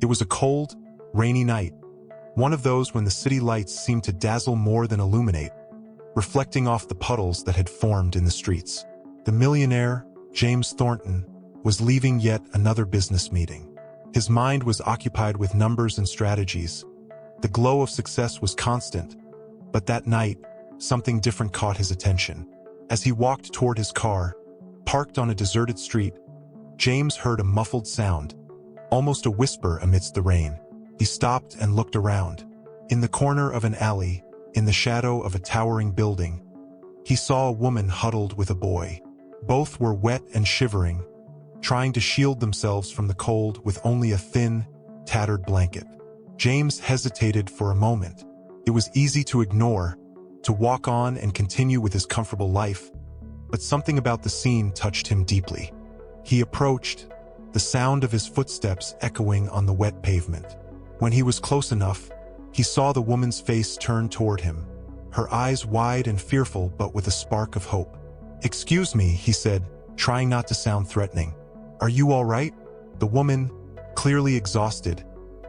It was a cold, rainy night, one of those when the city lights seemed to dazzle more than illuminate, reflecting off the puddles that had formed in the streets. The millionaire, James Thornton, was leaving yet another business meeting. His mind was occupied with numbers and strategies. The glow of success was constant, but that night, something different caught his attention. As he walked toward his car, parked on a deserted street, James heard a muffled sound, almost a whisper amidst the rain. He stopped and looked around. In the corner of an alley, in the shadow of a towering building, he saw a woman huddled with a boy. Both were wet and shivering, trying to shield themselves from the cold with only a thin, tattered blanket. James hesitated for a moment. It was easy to ignore, to walk on and continue with his comfortable life, but something about the scene touched him deeply. He approached, the sound of his footsteps echoing on the wet pavement. When he was close enough, he saw the woman's face turn toward him, her eyes wide and fearful but with a spark of hope. "Excuse me," he said, trying not to sound threatening. "Are you all right?" The woman, clearly exhausted,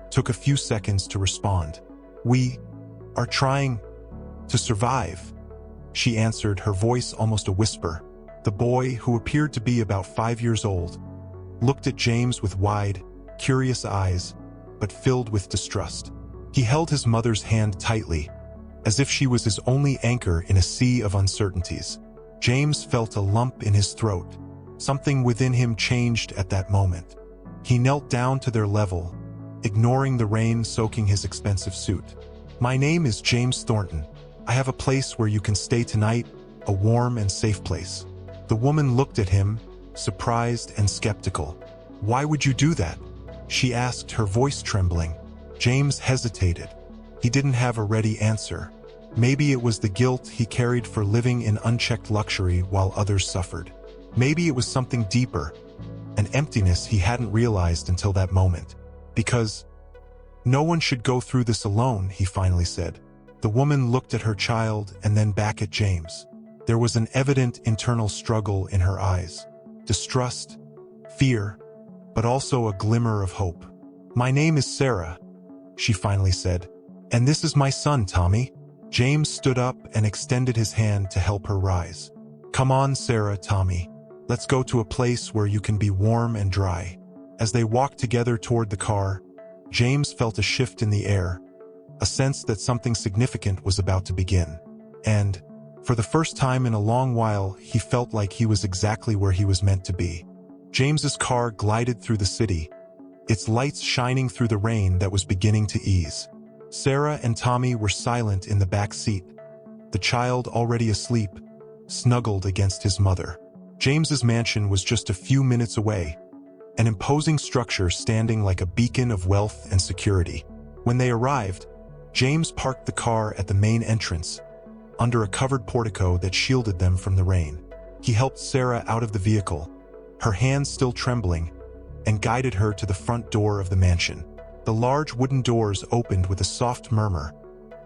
took a few seconds to respond. "We are trying to survive," she answered, her voice almost a whisper. The boy, who appeared to be about 5 years old, looked at James with wide, curious eyes, but filled with distrust. He held his mother's hand tightly, as if she was his only anchor in a sea of uncertainties. James felt a lump in his throat. Something within him changed at that moment. He knelt down to their level, ignoring the rain soaking his expensive suit. "My name is James Thornton. I have a place where you can stay tonight, a warm and safe place." The woman looked at him, surprised and skeptical. "Why would you do that?" she asked, her voice trembling. James hesitated. He didn't have a ready answer. Maybe it was the guilt he carried for living in unchecked luxury while others suffered. Maybe it was something deeper, an emptiness he hadn't realized until that moment. "Because no one should go through this alone," he finally said. The woman looked at her child and then back at James. There was an evident internal struggle in her eyes. Distrust, fear, but also a glimmer of hope. "My name is Sarah," she finally said. "And this is my son, Tommy." James stood up and extended his hand to help her rise. "Come on, Sarah, Tommy. Let's go to a place where you can be warm and dry." As they walked together toward the car, James felt a shift in the air, a sense that something significant was about to begin. And, for the first time in a long while, he felt like he was exactly where he was meant to be. James's car glided through the city, its lights shining through the rain that was beginning to ease. Sarah and Tommy were silent in the back seat, the child already asleep, snuggled against his mother. James's mansion was just a few minutes away, an imposing structure standing like a beacon of wealth and security. When they arrived, James parked the car at the main entrance, under a covered portico that shielded them from the rain. He helped Sarah out of the vehicle, her hands still trembling, and guided her to the front door of the mansion. The large wooden doors opened with a soft murmur,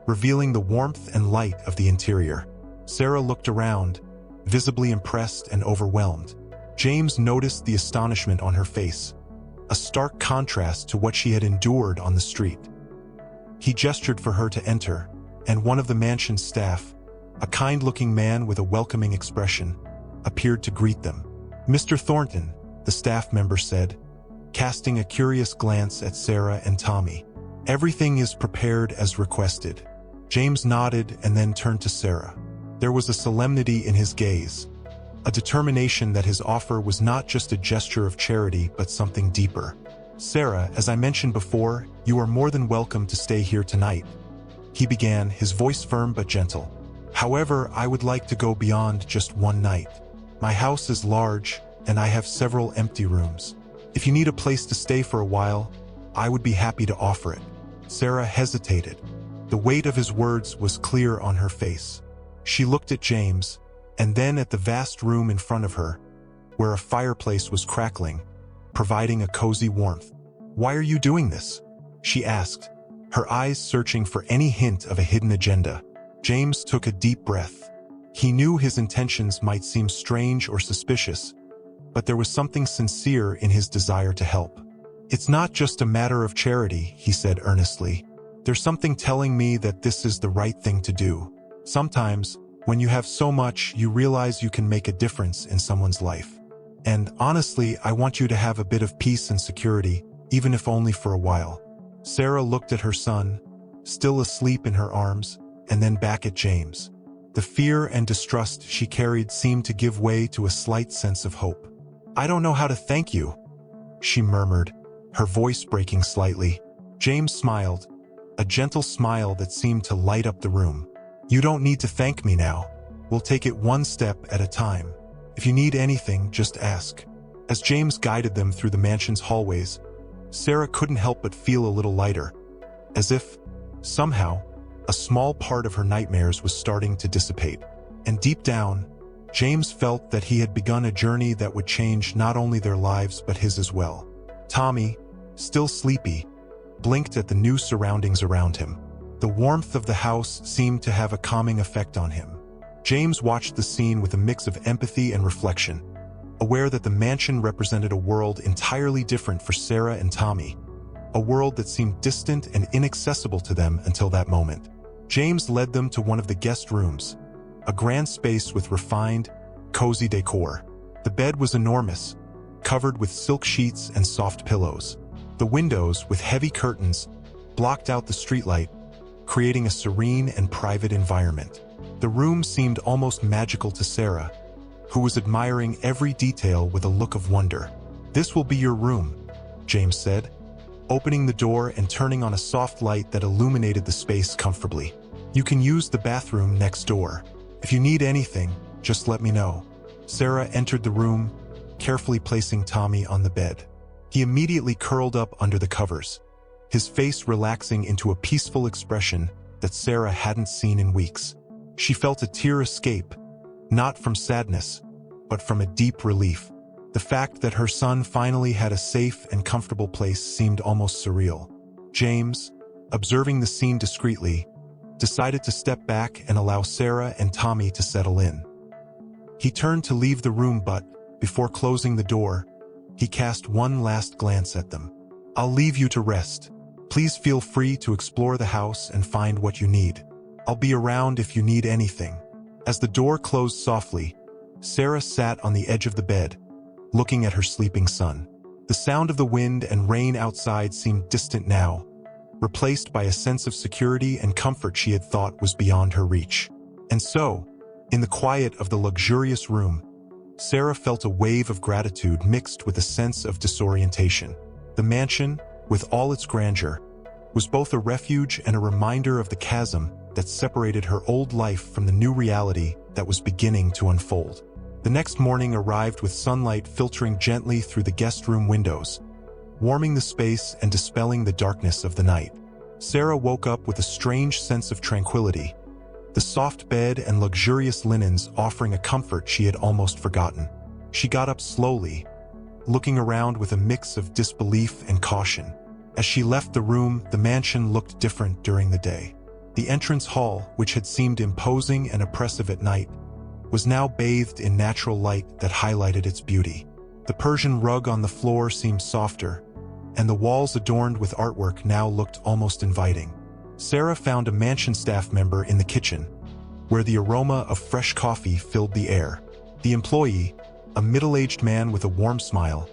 revealing the warmth and light of the interior. Sarah looked around, visibly impressed and overwhelmed. James noticed the astonishment on her face, a stark contrast to what she had endured on the street. He gestured for her to enter, and one of the mansion's staff, a kind-looking man with a welcoming expression, appeared to greet them. "Mr. Thornton," the staff member said, casting a curious glance at Sarah and Tommy. "Everything is prepared as requested." James nodded and then turned to Sarah. There was a solemnity in his gaze, a determination that his offer was not just a gesture of charity but something deeper. "Sarah, as I mentioned before, you are more than welcome to stay here tonight," he began, his voice firm but gentle. "However, I would like to go beyond just one night. My house is large, and I have several empty rooms. If you need a place to stay for a while, I would be happy to offer it." Sarah hesitated. The weight of his words was clear on her face. She looked at James, and then at the vast room in front of her, where a fireplace was crackling, providing a cozy warmth. "Why are you doing this?" she asked, her eyes searching for any hint of a hidden agenda. James took a deep breath. He knew his intentions might seem strange or suspicious, but there was something sincere in his desire to help. It's not just a matter of charity, he said earnestly. There's something telling me that this is the right thing to do. Sometimes, when you have so much, you realize you can make a difference in someone's life. And honestly, I want you to have a bit of peace and security, even if only for a while. Sarah looked at her son, still asleep in her arms, and then back at James. The fear and distrust she carried seemed to give way to a slight sense of hope. I don't know how to thank you, she murmured, her voice breaking slightly. James smiled, a gentle smile that seemed to light up the room. You don't need to thank me now. We'll take it one step at a time. If you need anything, just ask. As James guided them through the mansion's hallways, Sarah couldn't help but feel a little lighter, as if, somehow, a small part of her nightmares was starting to dissipate. And deep down, James felt that he had begun a journey that would change not only their lives but his as well. Tommy, still sleepy, blinked at the new surroundings around him. The warmth of the house seemed to have a calming effect on him. James watched the scene with a mix of empathy and reflection, aware that the mansion represented a world entirely different for Sarah and Tommy, a world that seemed distant and inaccessible to them until that moment. James led them to one of the guest rooms, a grand space with refined, cozy decor. The bed was enormous, covered with silk sheets and soft pillows. The windows, with heavy curtains, blocked out the streetlight, creating a serene and private environment. The room seemed almost magical to Sarah, who was admiring every detail with a look of wonder. This will be your room, James said, opening the door and turning on a soft light that illuminated the space comfortably. You can use the bathroom next door. If you need anything, just let me know. Sarah entered the room, carefully placing Tommy on the bed. He immediately curled up under the covers, his face relaxing into a peaceful expression that Sarah hadn't seen in weeks. She felt a tear escape, not from sadness, but from a deep relief. The fact that her son finally had a safe and comfortable place seemed almost surreal. James, observing the scene discreetly, decided to step back and allow Sarah and Tommy to settle in. He turned to leave the room, but, before closing the door, he cast one last glance at them. I'll leave you to rest. Please feel free to explore the house and find what you need. I'll be around if you need anything. As the door closed softly, Sarah sat on the edge of the bed, looking at her sleeping son. The sound of the wind and rain outside seemed distant now, replaced by a sense of security and comfort she had thought was beyond her reach. And so, in the quiet of the luxurious room, Sarah felt a wave of gratitude mixed with a sense of disorientation. The mansion, with all its grandeur, was both a refuge and a reminder of the chasm that separated her old life from the new reality that was beginning to unfold. The next morning arrived with sunlight filtering gently through the guest room windows, warming the space and dispelling the darkness of the night. Sarah woke up with a strange sense of tranquility, the soft bed and luxurious linens offering a comfort she had almost forgotten. She got up slowly, looking around with a mix of disbelief and caution. As she left the room, the mansion looked different during the day. The entrance hall, which had seemed imposing and oppressive at night, was now bathed in natural light that highlighted its beauty. The Persian rug on the floor seemed softer, and the walls adorned with artwork now looked almost inviting. Sarah found a mansion staff member in the kitchen, where the aroma of fresh coffee filled the air. The employee, a middle-aged man with a warm smile,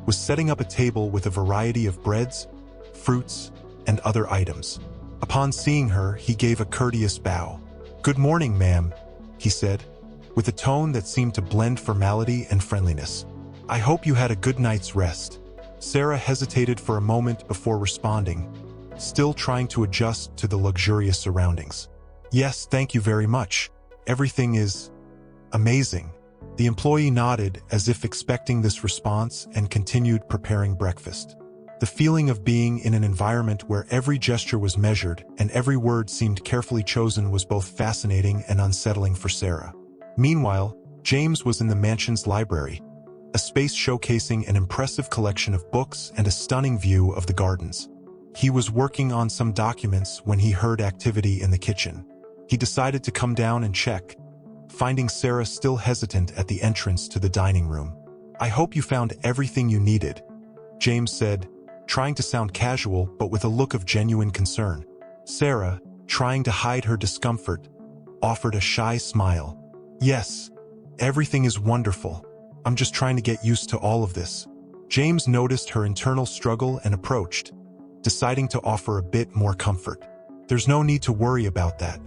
was setting up a table with a variety of breads, fruits, and other items. Upon seeing her, he gave a courteous bow. "Good morning, ma'am," he said, with a tone that seemed to blend formality and friendliness. "I hope you had a good night's rest." Sarah hesitated for a moment before responding, still trying to adjust to the luxurious surroundings. "Yes, thank you very much. Everything is amazing." The employee nodded as if expecting this response and continued preparing breakfast. The feeling of being in an environment where every gesture was measured and every word seemed carefully chosen was both fascinating and unsettling for Sarah. Meanwhile, James was in the mansion's library, a space showcasing an impressive collection of books and a stunning view of the gardens. He was working on some documents when he heard activity in the kitchen. He decided to come down and check, finding Sarah still hesitant at the entrance to the dining room. "I hope you found everything you needed," James said, trying to sound casual but with a look of genuine concern. Sarah, trying to hide her discomfort, offered a shy smile. "Yes, everything is wonderful. I'm just trying to get used to all of this." James noticed her internal struggle and approached, deciding to offer a bit more comfort. "There's no need to worry about that.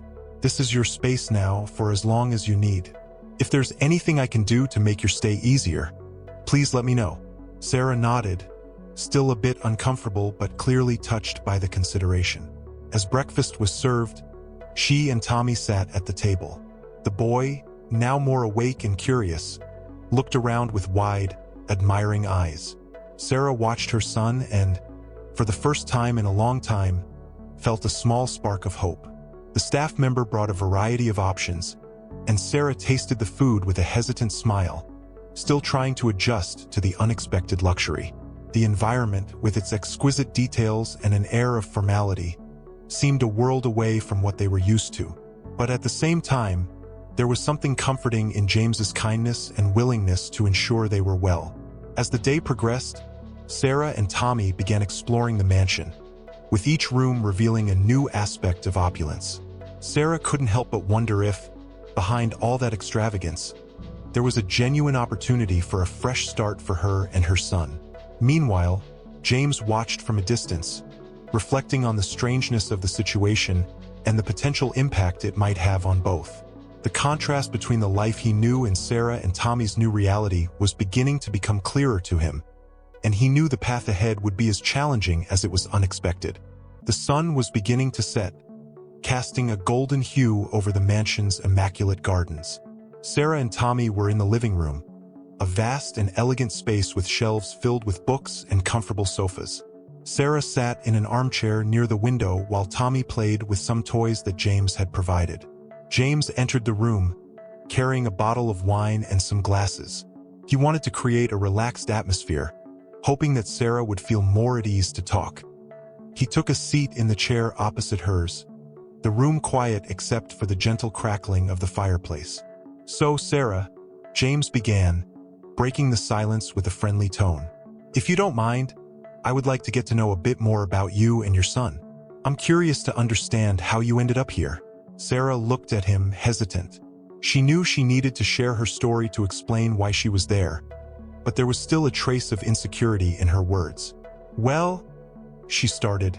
This is your space now for as long as you need. If there's anything I can do to make your stay easier, please let me know." Sarah nodded, still a bit uncomfortable but clearly touched by the consideration. As breakfast was served, she and Tommy sat at the table. The boy, now more awake and curious, looked around with wide, admiring eyes. Sarah watched her son and, for the first time in a long time, felt a small spark of hope. The staff member brought a variety of options, and Sarah tasted the food with a hesitant smile, still trying to adjust to the unexpected luxury. The environment, with its exquisite details and an air of formality, seemed a world away from what they were used to. But at the same time, there was something comforting in James's kindness and willingness to ensure they were well. As the day progressed, Sarah and Tommy began exploring the mansion, with each room revealing a new aspect of opulence. Sarah couldn't help but wonder if, behind all that extravagance, there was a genuine opportunity for a fresh start for her and her son. Meanwhile, James watched from a distance, reflecting on the strangeness of the situation and the potential impact it might have on both. The contrast between the life he knew and Sarah and Tommy's new reality was beginning to become clearer to him, and he knew the path ahead would be as challenging as it was unexpected. The sun was beginning to set, casting a golden hue over the mansion's immaculate gardens. Sarah and Tommy were in the living room, a vast and elegant space with shelves filled with books and comfortable sofas. Sarah sat in an armchair near the window while Tommy played with some toys that James had provided. James entered the room, carrying a bottle of wine and some glasses. He wanted to create a relaxed atmosphere, hoping that Sarah would feel more at ease to talk. He took a seat in the chair opposite hers, the room quiet except for the gentle crackling of the fireplace. "So, Sarah," James began, breaking the silence with a friendly tone, "if you don't mind, I would like to get to know a bit more about you and your son. I'm curious to understand how you ended up here." Sarah looked at him, hesitant. She knew she needed to share her story to explain why she was there, but there was still a trace of insecurity in her words. "Well," she started,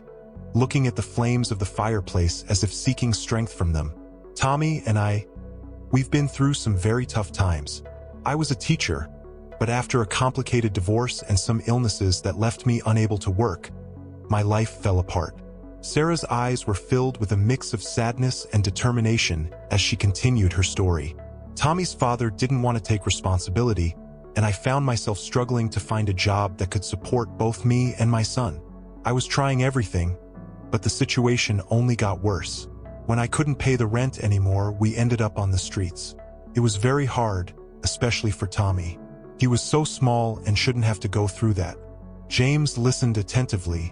looking at the flames of the fireplace as if seeking strength from them. "Tommy and we've been through some very tough times. I was a teacher, but after a complicated divorce and some illnesses that left me unable to work, my life fell apart." Sarah's eyes were filled with a mix of sadness and determination as she continued her story. "Tommy's father didn't want to take responsibility, and I found myself struggling to find a job that could support both me and my son. I was trying everything, but the situation only got worse. When I couldn't pay the rent anymore, we ended up on the streets. It was very hard, especially for Tommy. He was so small and shouldn't have to go through that." James listened attentively,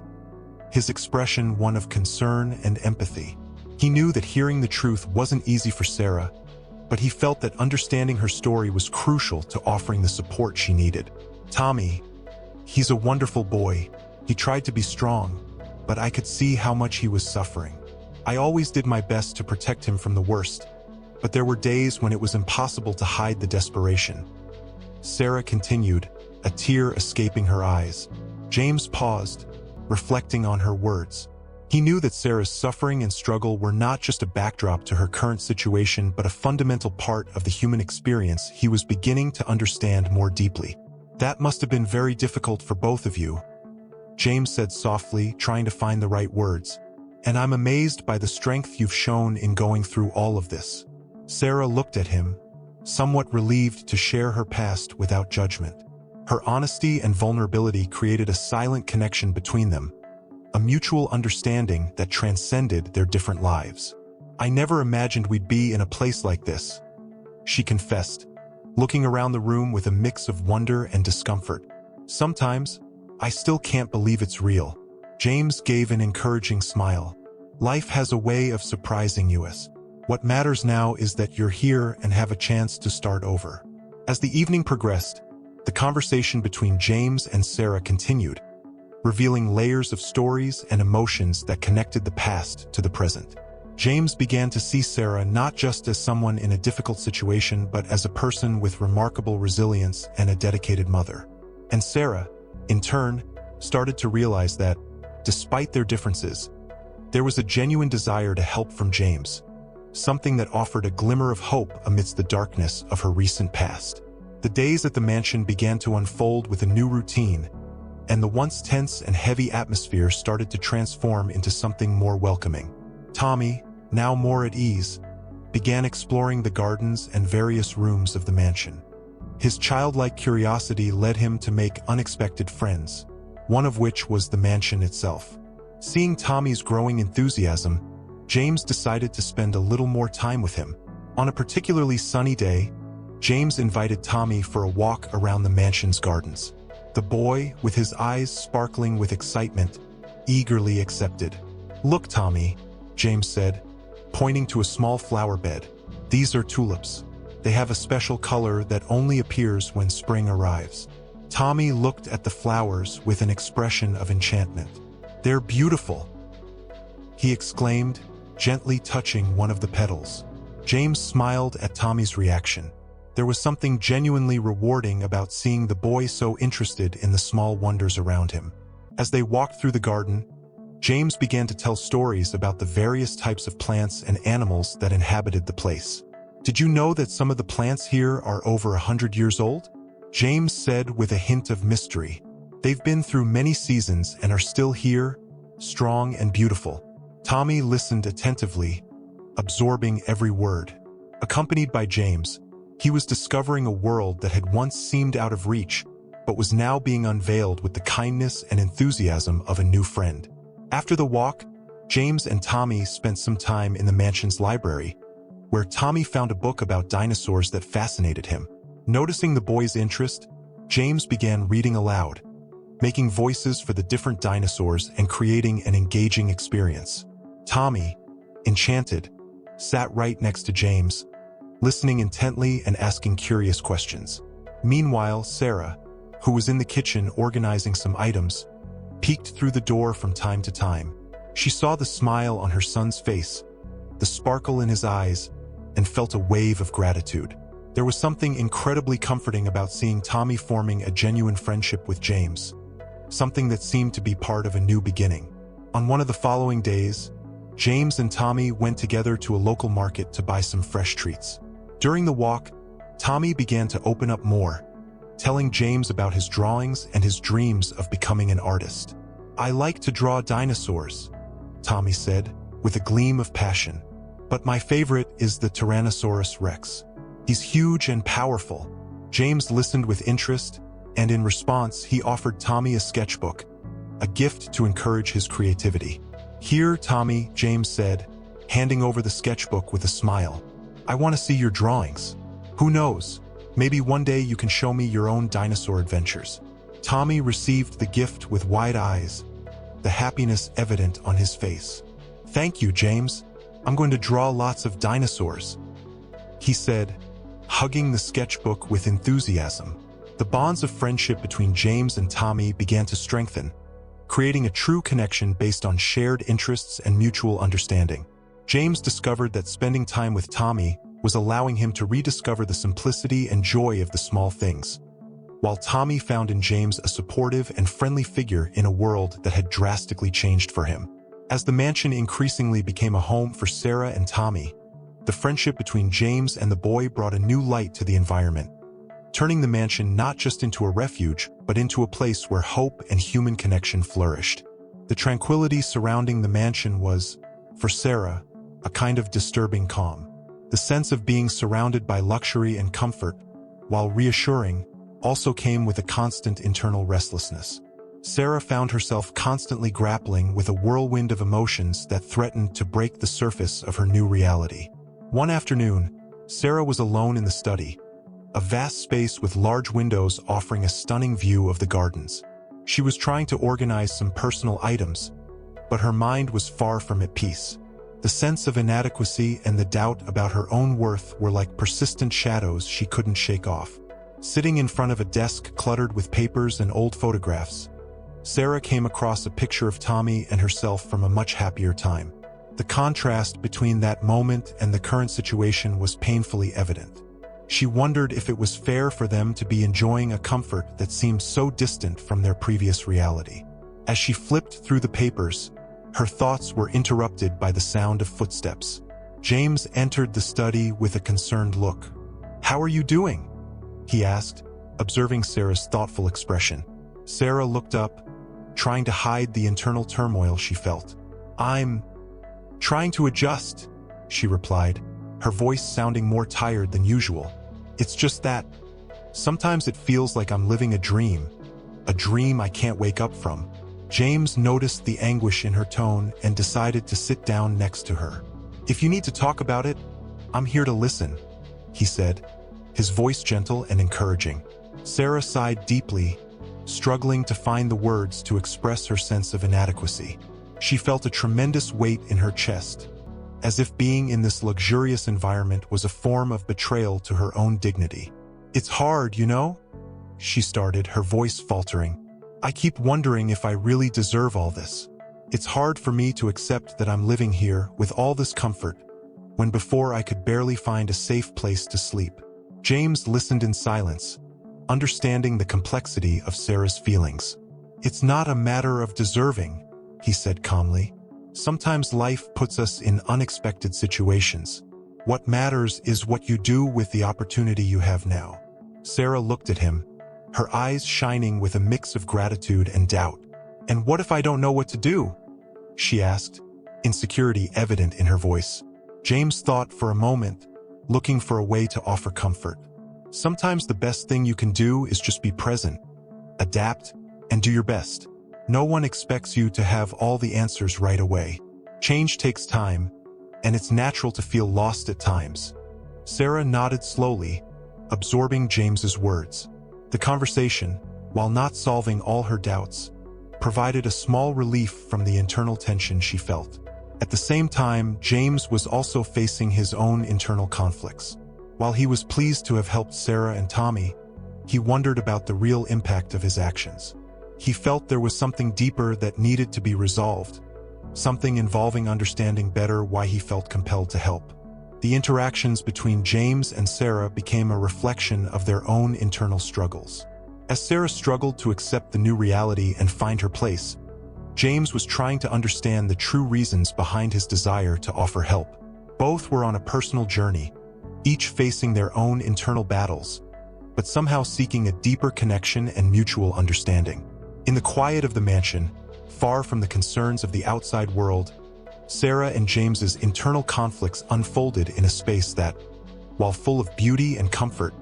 his expression one of concern and empathy. He knew that hearing the truth wasn't easy for Sarah, but he felt that understanding her story was crucial to offering the support she needed. "Tommy, he's a wonderful boy. He tried to be strong, but I could see how much he was suffering. I always did my best to protect him from the worst, but there were days when it was impossible to hide the desperation." Sarah continued, a tear escaping her eyes. James paused, reflecting on her words. He knew that Sarah's suffering and struggle were not just a backdrop to her current situation, but a fundamental part of the human experience he was beginning to understand more deeply. "That must have been very difficult for both of you," James said softly, trying to find the right words. "And I'm amazed by the strength you've shown in going through all of this." Sarah looked at him, somewhat relieved to share her past without judgment. Her honesty and vulnerability created a silent connection between them, a mutual understanding that transcended their different lives. "I never imagined we'd be in a place like this," she confessed, looking around the room with a mix of wonder and discomfort. "Sometimes, I still can't believe it's real." James gave an encouraging smile. "Life has a way of surprising us. What matters now is that you're here and have a chance to start over." As the evening progressed, the conversation between James and Sarah continued, revealing layers of stories and emotions that connected the past to the present. James began to see Sarah not just as someone in a difficult situation, but as a person with remarkable resilience and a dedicated mother. And Sarah, in turn, started to realize that, despite their differences, there was a genuine desire to help from James, something that offered a glimmer of hope amidst the darkness of her recent past. The days at the mansion began to unfold with a new routine, and the once tense and heavy atmosphere started to transform into something more welcoming. Tommy, now more at ease, began exploring the gardens and various rooms of the mansion. His childlike curiosity led him to make unexpected friends, one of which was the mansion itself. Seeing Tommy's growing enthusiasm, James decided to spend a little more time with him. On a particularly sunny day, James invited Tommy for a walk around the mansion's gardens. The boy, with his eyes sparkling with excitement, eagerly accepted. "Look, Tommy," James said, pointing to a small flower bed. "These are tulips. They have a special color that only appears when spring arrives." Tommy looked at the flowers with an expression of enchantment. "They're beautiful," he exclaimed, gently touching one of the petals. James smiled at Tommy's reaction. There was something genuinely rewarding about seeing the boy so interested in the small wonders around him. As they walked through the garden, James began to tell stories about the various types of plants and animals that inhabited the place. "Did you know that some of the plants here are over 100 years old?" James said with a hint of mystery. "They've been through many seasons and are still here, strong and beautiful." Tommy listened attentively, absorbing every word. Accompanied by James, he was discovering a world that had once seemed out of reach, but was now being unveiled with the kindness and enthusiasm of a new friend. After the walk, James and Tommy spent some time in the mansion's library, where Tommy found a book about dinosaurs that fascinated him. Noticing the boy's interest, James began reading aloud, making voices for the different dinosaurs and creating an engaging experience. Tommy, enchanted, sat right next to James, listening intently and asking curious questions. Meanwhile, Sarah, who was in the kitchen organizing some items, peeked through the door from time to time. She saw the smile on her son's face, the sparkle in his eyes, and felt a wave of gratitude. There was something incredibly comforting about seeing Tommy forming a genuine friendship with James, something that seemed to be part of a new beginning. On one of the following days, James and Tommy went together to a local market to buy some fresh treats. During the walk, Tommy began to open up more, telling James about his drawings and his dreams of becoming an artist. "I like to draw dinosaurs," Tommy said, with a gleam of passion. "But my favorite is the Tyrannosaurus Rex. He's huge and powerful." James listened with interest, and in response, he offered Tommy a sketchbook, a gift to encourage his creativity. "Here, Tommy," James said, handing over the sketchbook with a smile. "I want to see your drawings. Who knows? Maybe one day you can show me your own dinosaur adventures." Tommy received the gift with wide eyes, the happiness evident on his face. "Thank you, James. I'm going to draw lots of dinosaurs," he said, hugging the sketchbook with enthusiasm. The bonds of friendship between James and Tommy began to strengthen, creating a true connection based on shared interests and mutual understanding. James discovered that spending time with Tommy was allowing him to rediscover the simplicity and joy of the small things, while Tommy found in James a supportive and friendly figure in a world that had drastically changed for him. As the mansion increasingly became a home for Sarah and Tommy, the friendship between James and the boy brought a new light to the environment, turning the mansion not just into a refuge, but into a place where hope and human connection flourished. The tranquility surrounding the mansion was, for Sarah, a kind of disturbing calm. The sense of being surrounded by luxury and comfort, while reassuring, also came with a constant internal restlessness. Sarah found herself constantly grappling with a whirlwind of emotions that threatened to break the surface of her new reality. One afternoon, Sarah was alone in the study, a vast space with large windows offering a stunning view of the gardens. She was trying to organize some personal items, but her mind was far from at peace. The sense of inadequacy and the doubt about her own worth were like persistent shadows she couldn't shake off. Sitting in front of a desk cluttered with papers and old photographs, Sarah came across a picture of Tommy and herself from a much happier time. The contrast between that moment and the current situation was painfully evident. She wondered if it was fair for them to be enjoying a comfort that seemed so distant from their previous reality. As she flipped through the papers, her thoughts were interrupted by the sound of footsteps. James entered the study with a concerned look. "How are you doing?" he asked, observing Sarah's thoughtful expression. Sarah looked up, trying to hide the internal turmoil she felt. "I'm trying to adjust," she replied, her voice sounding more tired than usual. "It's just that sometimes it feels like I'm living a dream I can't wake up from." James noticed the anguish in her tone and decided to sit down next to her. "If you need to talk about it, I'm here to listen," he said, his voice gentle and encouraging. Sarah sighed deeply, struggling to find the words to express her sense of inadequacy. She felt a tremendous weight in her chest, as if being in this luxurious environment was a form of betrayal to her own dignity. "It's hard, you know?" she started, her voice faltering. "I keep wondering if I really deserve all this. It's hard for me to accept that I'm living here with all this comfort, when before I could barely find a safe place to sleep." James listened in silence, understanding the complexity of Sarah's feelings. "It's not a matter of deserving," he said calmly. "Sometimes life puts us in unexpected situations. What matters is what you do with the opportunity you have now." Sarah looked at him, her eyes shining with a mix of gratitude and doubt. "And what if I don't know what to do?" she asked, insecurity evident in her voice. James thought for a moment, looking for a way to offer comfort. "Sometimes the best thing you can do is just be present, adapt, and do your best. No one expects you to have all the answers right away. Change takes time, and it's natural to feel lost at times." Sarah nodded slowly, absorbing James's words. The conversation, while not solving all her doubts, provided a small relief from the internal tension she felt. At the same time, James was also facing his own internal conflicts. While he was pleased to have helped Sarah and Tommy, he wondered about the real impact of his actions. He felt there was something deeper that needed to be resolved, something involving understanding better why he felt compelled to help. The interactions between James and Sarah became a reflection of their own internal struggles. As Sarah struggled to accept the new reality and find her place, James was trying to understand the true reasons behind his desire to offer help. Both were on a personal journey, each facing their own internal battles, but somehow seeking a deeper connection and mutual understanding. In the quiet of the mansion, far from the concerns of the outside world, Sarah and James's internal conflicts unfolded in a space that, while full of beauty and comfort,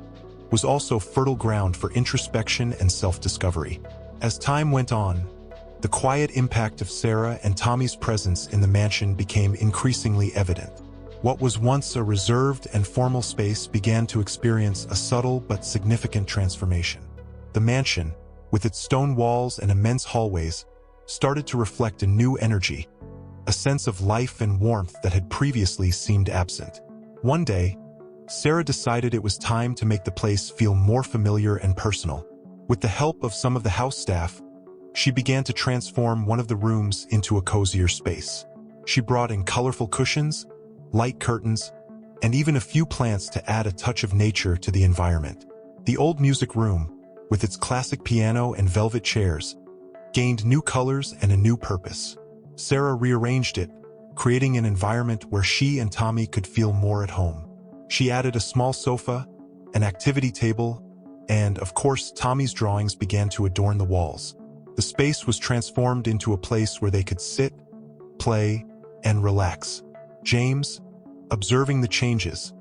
was also fertile ground for introspection and self-discovery. As time went on, the quiet impact of Sarah and Tommy's presence in the mansion became increasingly evident. What was once a reserved and formal space began to experience a subtle but significant transformation. The mansion, with its stone walls and immense hallways, started to reflect a new energy, a sense of life and warmth that had previously seemed absent. One day, Sarah decided it was time to make the place feel more familiar and personal. With the help of some of the house staff, she began to transform one of the rooms into a cozier space. She brought in colorful cushions, light curtains, and even a few plants to add a touch of nature to the environment. The old music room, with its classic piano and velvet chairs, gained new colors and a new purpose. Sarah rearranged it, creating an environment where she and Tommy could feel more at home. She added a small sofa, an activity table, and, of course, Tommy's drawings began to adorn the walls. The space was transformed into a place where they could sit, play, and relax. James, observing the changes,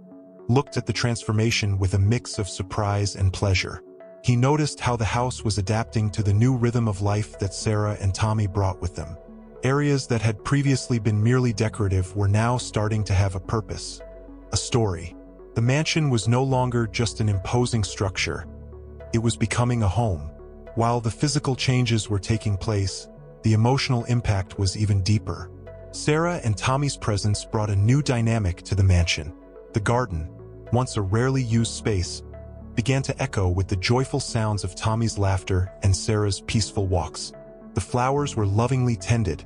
looked at the transformation with a mix of surprise and pleasure. He noticed how the house was adapting to the new rhythm of life that Sarah and Tommy brought with them. Areas that had previously been merely decorative were now starting to have a purpose, a story. The mansion was no longer just an imposing structure. It was becoming a home. While the physical changes were taking place, the emotional impact was even deeper. Sarah and Tommy's presence brought a new dynamic to the mansion. The garden, once a rarely used space, began to echo with the joyful sounds of Tommy's laughter and Sarah's peaceful walks. The flowers were lovingly tended,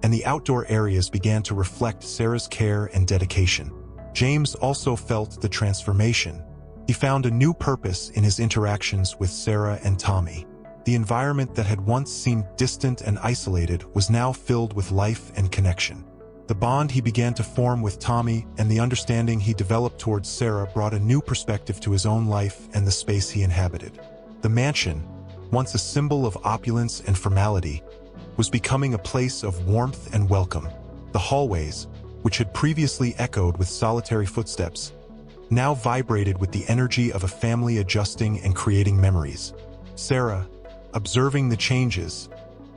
and the outdoor areas began to reflect Sarah's care and dedication. James also felt the transformation. He found a new purpose in his interactions with Sarah and Tommy. The environment that had once seemed distant and isolated was now filled with life and connection. The bond he began to form with Tommy and the understanding he developed towards Sarah brought a new perspective to his own life and the space he inhabited. The mansion, once a symbol of opulence and formality, was becoming a place of warmth and welcome. The hallways, which had previously echoed with solitary footsteps, now vibrated with the energy of a family adjusting and creating memories. Sarah, observing the changes,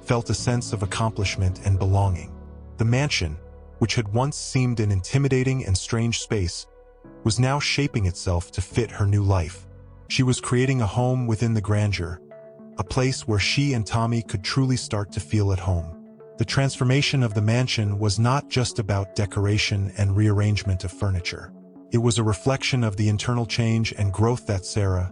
felt a sense of accomplishment and belonging. The mansion, which had once seemed an intimidating and strange space, was now shaping itself to fit her new life. She was creating a home within the grandeur, a place where she and Tommy could truly start to feel at home. The transformation of the mansion was not just about decoration and rearrangement of furniture. It was a reflection of the internal change and growth that Sarah,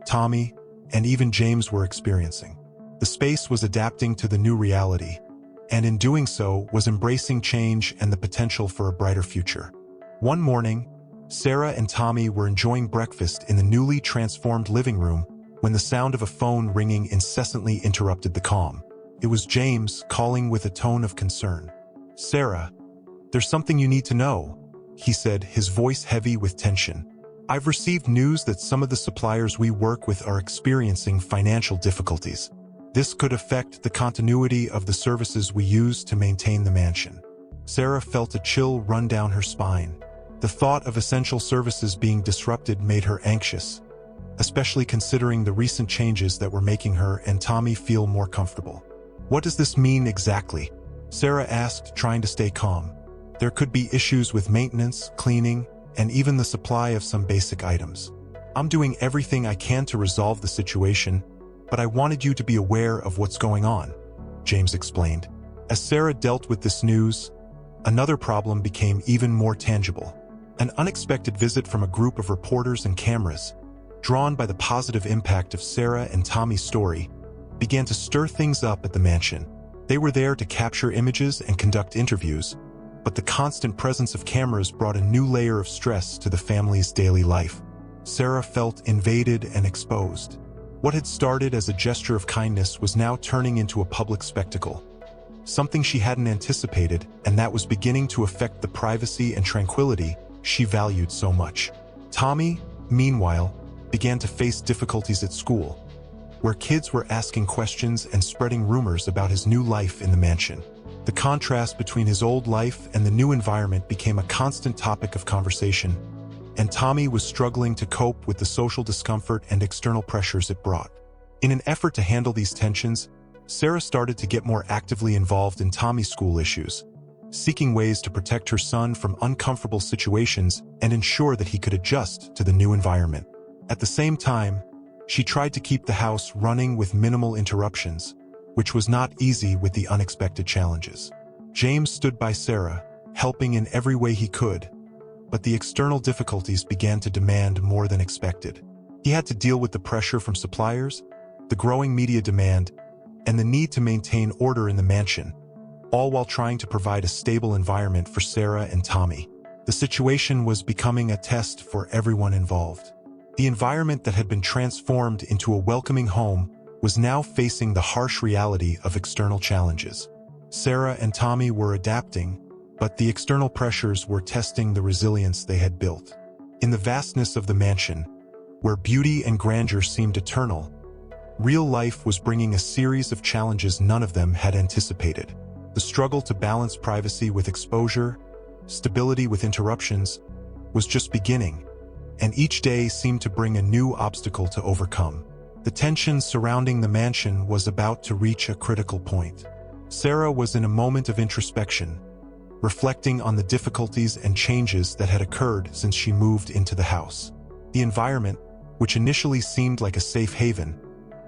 Tommy, and even James were experiencing. The space was adapting to the new reality, and in doing so was embracing change and the potential for a brighter future. One morning, Sarah and Tommy were enjoying breakfast in the newly transformed living room when the sound of a phone ringing incessantly interrupted the calm. It was James calling with a tone of concern. "Sarah, there's something you need to know," he said, his voice heavy with tension. "I've received news that some of the suppliers we work with are experiencing financial difficulties. This could affect the continuity of the services we use to maintain the mansion." Sarah felt a chill run down her spine. The thought of essential services being disrupted made her anxious, especially considering the recent changes that were making her and Tommy feel more comfortable. "What does this mean exactly?" Sarah asked, trying to stay calm. "There could be issues with maintenance, cleaning, and even the supply of some basic items. I'm doing everything I can to resolve the situation, but I wanted you to be aware of what's going on," James explained. As Sarah dealt with this news, another problem became even more tangible. An unexpected visit from a group of reporters and cameras, drawn by the positive impact of Sarah and Tommy's story, began to stir things up at the mansion. They were there to capture images and conduct interviews, but the constant presence of cameras brought a new layer of stress to the family's daily life. Sarah felt invaded and exposed. What had started as a gesture of kindness was now turning into a public spectacle, something she hadn't anticipated, and that was beginning to affect the privacy and tranquility she valued so much. Tommy, meanwhile, began to face difficulties at school, where kids were asking questions and spreading rumors about his new life in the mansion. The contrast between his old life and the new environment became a constant topic of conversation, and Tommy was struggling to cope with the social discomfort and external pressures it brought. In an effort to handle these tensions, Sarah started to get more actively involved in Tommy's school issues, seeking ways to protect her son from uncomfortable situations and ensure that he could adjust to the new environment. At the same time, she tried to keep the house running with minimal interruptions, which was not easy with the unexpected challenges. James stood by Sarah, helping in every way he could, but the external difficulties began to demand more than expected. He had to deal with the pressure from suppliers, the growing media demand, and the need to maintain order in the mansion, all while trying to provide a stable environment for Sarah and Tommy. The situation was becoming a test for everyone involved. The environment that had been transformed into a welcoming home was now facing the harsh reality of external challenges. Sarah and Tommy were adapting, but the external pressures were testing the resilience they had built. In the vastness of the mansion, where beauty and grandeur seemed eternal, real life was bringing a series of challenges none of them had anticipated. The struggle to balance privacy with exposure, stability with interruptions, was just beginning, and each day seemed to bring a new obstacle to overcome. The tension surrounding the mansion was about to reach a critical point. Sarah was in a moment of introspection, reflecting on the difficulties and changes that had occurred since she moved into the house. The environment, which initially seemed like a safe haven,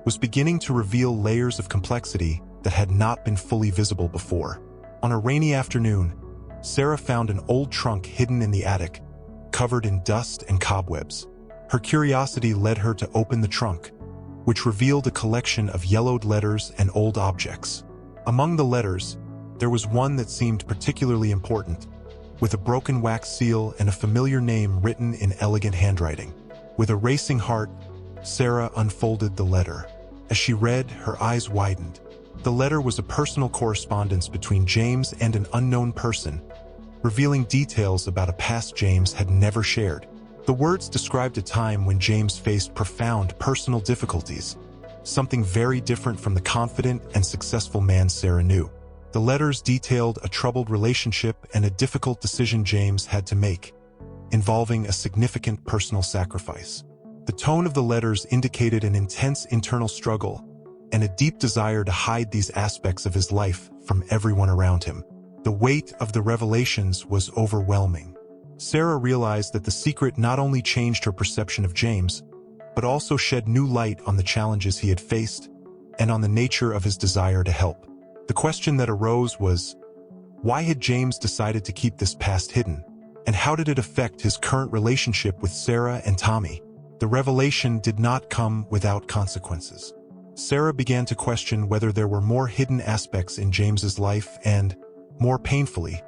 was beginning to reveal layers of complexity that had not been fully visible before. On a rainy afternoon, Sarah found an old trunk hidden in the attic, covered in dust and cobwebs. Her curiosity led her to open the trunk, which revealed a collection of yellowed letters and old objects. Among the letters, there was one that seemed particularly important, with a broken wax seal and a familiar name written in elegant handwriting. With a racing heart, Sarah unfolded the letter. As she read, her eyes widened. The letter was a personal correspondence between James and an unknown person, revealing details about a past James had never shared. The words described a time when James faced profound personal difficulties, something very different from the confident and successful man Sarah knew. The letters detailed a troubled relationship and a difficult decision James had to make, involving a significant personal sacrifice. The tone of the letters indicated an intense internal struggle and a deep desire to hide these aspects of his life from everyone around him. The weight of the revelations was overwhelming. Sarah realized that the secret not only changed her perception of James, but also shed new light on the challenges he had faced and on the nature of his desire to help. The question that arose was, why had James decided to keep this past hidden? And how did it affect his current relationship with Sarah and Tommy? The revelation did not come without consequences. Sarah began to question whether there were more hidden aspects in James's life and, more painfully,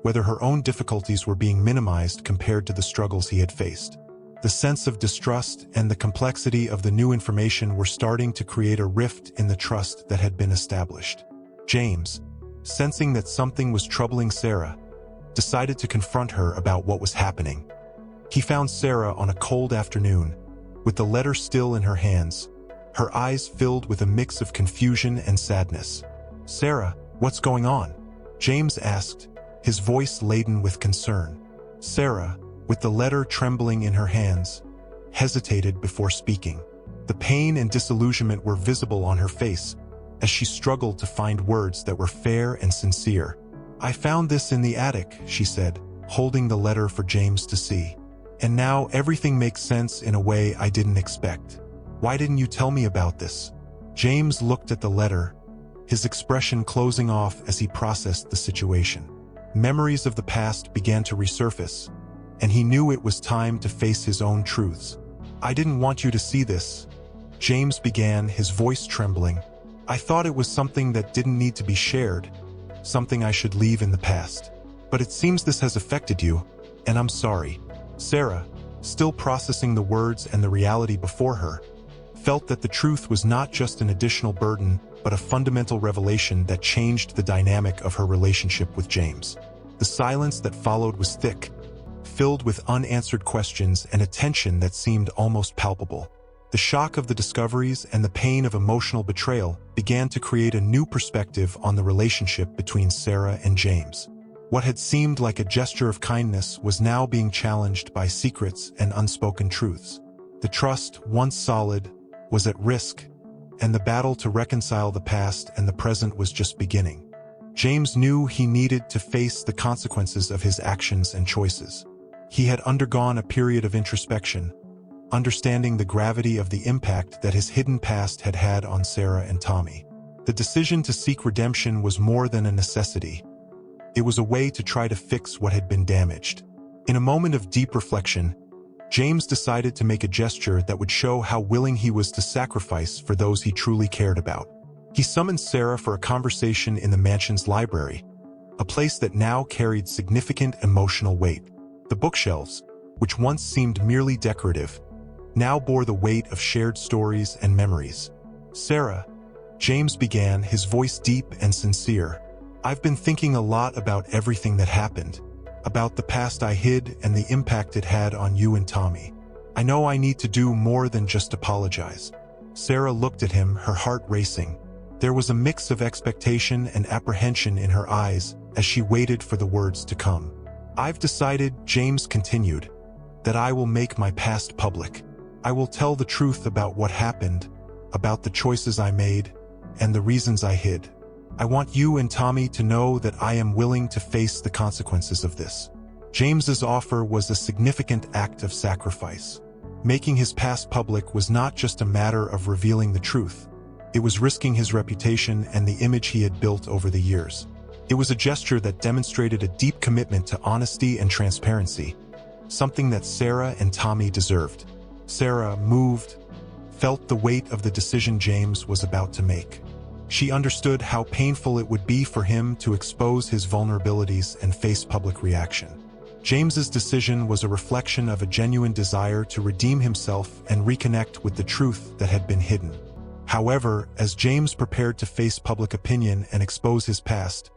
whether her own difficulties were being minimized compared to the struggles he had faced. The sense of distrust and the complexity of the new information were starting to create a rift in the trust that had been established. James, sensing that something was troubling Sarah, decided to confront her about what was happening. He found Sarah on a cold afternoon, with the letter still in her hands, her eyes filled with a mix of confusion and sadness. "Sarah, what's going on?" James asked, his voice laden with concern. Sarah, with the letter trembling in her hands, hesitated before speaking. The pain and disillusionment were visible on her face as she struggled to find words that were fair and sincere. "I found this in the attic," she said, holding the letter for James to see. "And now everything makes sense in a way I didn't expect. Why didn't you tell me about this?" James looked at the letter, his expression closing off as he processed the situation. Memories of the past began to resurface, and he knew it was time to face his own truths. "I didn't want you to see this," James began, his voice trembling. "I thought it was something that didn't need to be shared, something I should leave in the past. But it seems this has affected you, and I'm sorry." Sarah, still processing the words and the reality before her, felt that the truth was not just an additional burden, but a fundamental revelation that changed the dynamic of her relationship with James. The silence that followed was thick, filled with unanswered questions and a tension that seemed almost palpable. The shock of the discoveries and the pain of emotional betrayal began to create a new perspective on the relationship between Sarah and James. What had seemed like a gesture of kindness was now being challenged by secrets and unspoken truths. The trust, once solid, was at risk, and the battle to reconcile the past and the present was just beginning. James knew he needed to face the consequences of his actions and choices. He had undergone a period of introspection, understanding the gravity of the impact that his hidden past had had on Sarah and Tommy. The decision to seek redemption was more than a necessity. It was a way to try to fix what had been damaged. In a moment of deep reflection, James decided to make a gesture that would show how willing he was to sacrifice for those he truly cared about. He summoned Sarah for a conversation in the mansion's library, a place that now carried significant emotional weight. The bookshelves, which once seemed merely decorative, now bore the weight of shared stories and memories. "Sarah," James began, his voice deep and sincere, "I've been thinking a lot about everything that happened, about the past I hid and the impact it had on you and Tommy. I know I need to do more than just apologize." Sarah looked at him, her heart racing. There was a mix of expectation and apprehension in her eyes as she waited for the words to come. "I've decided," James continued, "that I will make my past public. I will tell the truth about what happened, about the choices I made, and the reasons I hid. I want you and Tommy to know that I am willing to face the consequences of this." James's offer was a significant act of sacrifice. Making his past public was not just a matter of revealing the truth. It was risking his reputation and the image he had built over the years. It was a gesture that demonstrated a deep commitment to honesty and transparency, something that Sarah and Tommy deserved. Sarah, moved, felt the weight of the decision James was about to make. She understood how painful it would be for him to expose his vulnerabilities and face public reaction. James's decision was a reflection of a genuine desire to redeem himself and reconnect with the truth that had been hidden. However, as James prepared to face public opinion and expose his past,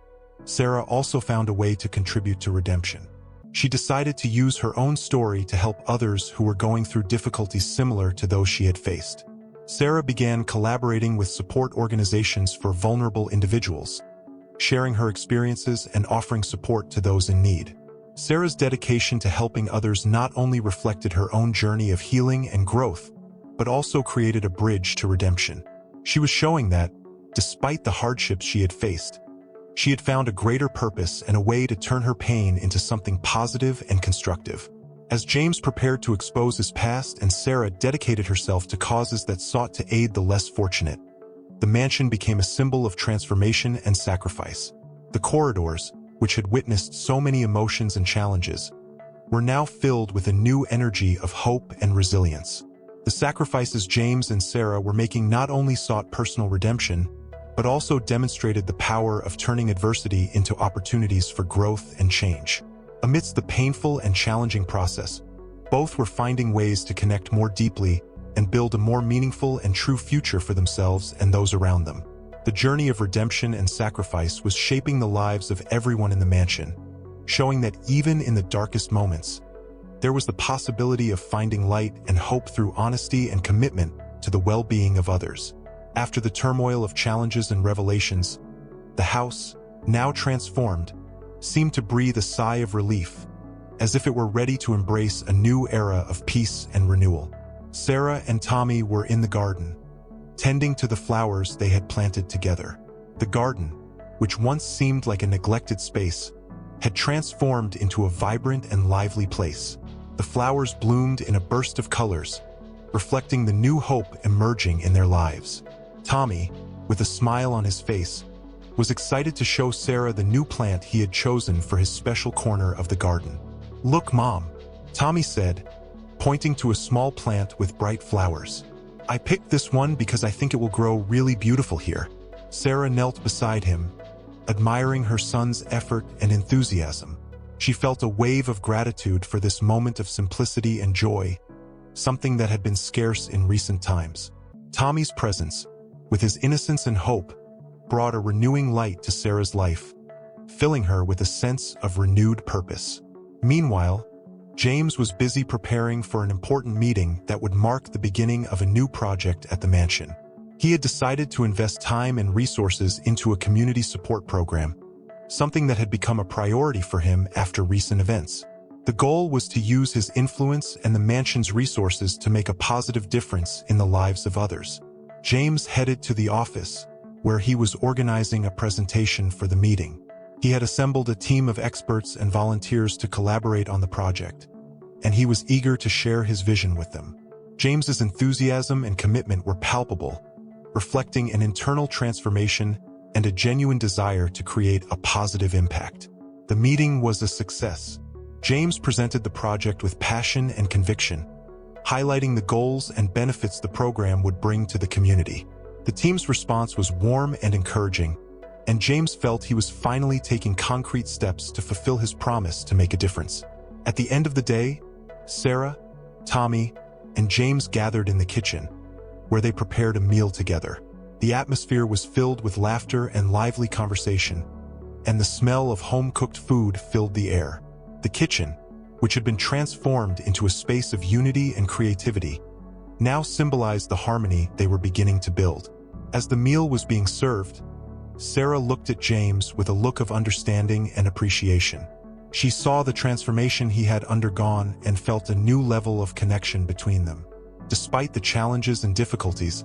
Sarah also found a way to contribute to redemption. She decided to use her own story to help others who were going through difficulties similar to those she had faced. Sarah began collaborating with support organizations for vulnerable individuals, sharing her experiences and offering support to those in need. Sarah's dedication to helping others not only reflected her own journey of healing and growth, but also created a bridge to redemption. She was showing that, despite the hardships she had faced, she had found a greater purpose and a way to turn her pain into something positive and constructive. As James prepared to expose his past and Sarah dedicated herself to causes that sought to aid the less fortunate, the mansion became a symbol of transformation and sacrifice. The corridors, which had witnessed so many emotions and challenges, were now filled with a new energy of hope and resilience. The sacrifices James and Sarah were making not only sought personal redemption, but also demonstrated the power of turning adversity into opportunities for growth and change. Amidst the painful and challenging process, both were finding ways to connect more deeply and build a more meaningful and true future for themselves and those around them. The journey of redemption and sacrifice was shaping the lives of everyone in the mansion, showing that even in the darkest moments, there was the possibility of finding light and hope through honesty and commitment to the well-being of others. After the turmoil of challenges and revelations, the house, now transformed, seemed to breathe a sigh of relief, as if it were ready to embrace a new era of peace and renewal. Sarah and Tommy were in the garden, tending to the flowers they had planted together. The garden, which once seemed like a neglected space, had transformed into a vibrant and lively place. The flowers bloomed in a burst of colors, reflecting the new hope emerging in their lives. Tommy, with a smile on his face, was excited to show Sarah the new plant he had chosen for his special corner of the garden. "Look, Mom," Tommy said, pointing to a small plant with bright flowers. "I picked this one because I think it will grow really beautiful here." Sarah knelt beside him, admiring her son's effort and enthusiasm. She felt a wave of gratitude for this moment of simplicity and joy, something that had been scarce in recent times. Tommy's presence, with his innocence and hope, brought a renewing light to Sarah's life, filling her with a sense of renewed purpose. Meanwhile, James was busy preparing for an important meeting that would mark the beginning of a new project at the mansion. He had decided to invest time and resources into a community support program, something that had become a priority for him after recent events. The goal was to use his influence and the mansion's resources to make a positive difference in the lives of others. James headed to the office, where he was organizing a presentation for the meeting. He had assembled a team of experts and volunteers to collaborate on the project, and he was eager to share his vision with them. James's enthusiasm and commitment were palpable, reflecting an internal transformation and a genuine desire to create a positive impact. The meeting was a success. James presented the project with passion and conviction, highlighting the goals and benefits the program would bring to the community. The team's response was warm and encouraging, and James felt he was finally taking concrete steps to fulfill his promise to make a difference. At the end of the day, Sarah, Tommy, and James gathered in the kitchen, where they prepared a meal together. The atmosphere was filled with laughter and lively conversation, and the smell of home-cooked food filled the air. The kitchen, which had been transformed into a space of unity and creativity, now symbolized the harmony they were beginning to build. As the meal was being served, Sarah looked at James with a look of understanding and appreciation. She saw the transformation he had undergone and felt a new level of connection between them. Despite the challenges and difficulties,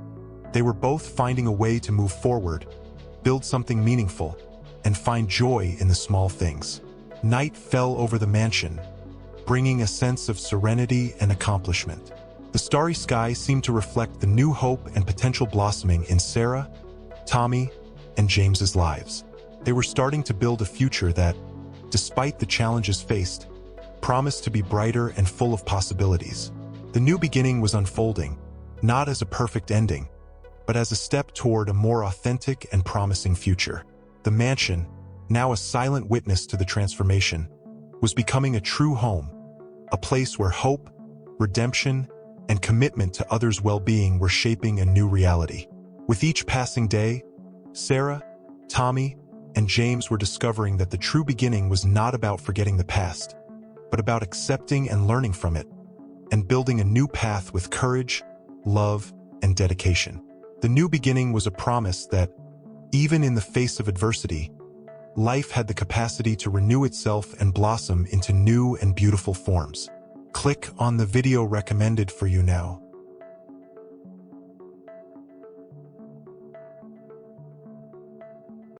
they were both finding a way to move forward, build something meaningful, and find joy in the small things. Night fell over the mansion, bringing a sense of serenity and accomplishment. The starry sky seemed to reflect the new hope and potential blossoming in Sarah, Tommy, and James's lives. They were starting to build a future that, despite the challenges faced, promised to be brighter and full of possibilities. The new beginning was unfolding, not as a perfect ending, but as a step toward a more authentic and promising future. The mansion, now a silent witness to the transformation, was becoming a true home, a place where hope, redemption, and commitment to others' well-being were shaping a new reality. With each passing day, Sarah, Tommy, and James were discovering that the true beginning was not about forgetting the past, but about accepting and learning from it, and building a new path with courage, love, and dedication. The new beginning was a promise that, even in the face of adversity, life had the capacity to renew itself and blossom into new and beautiful forms. Click on the video recommended for you now.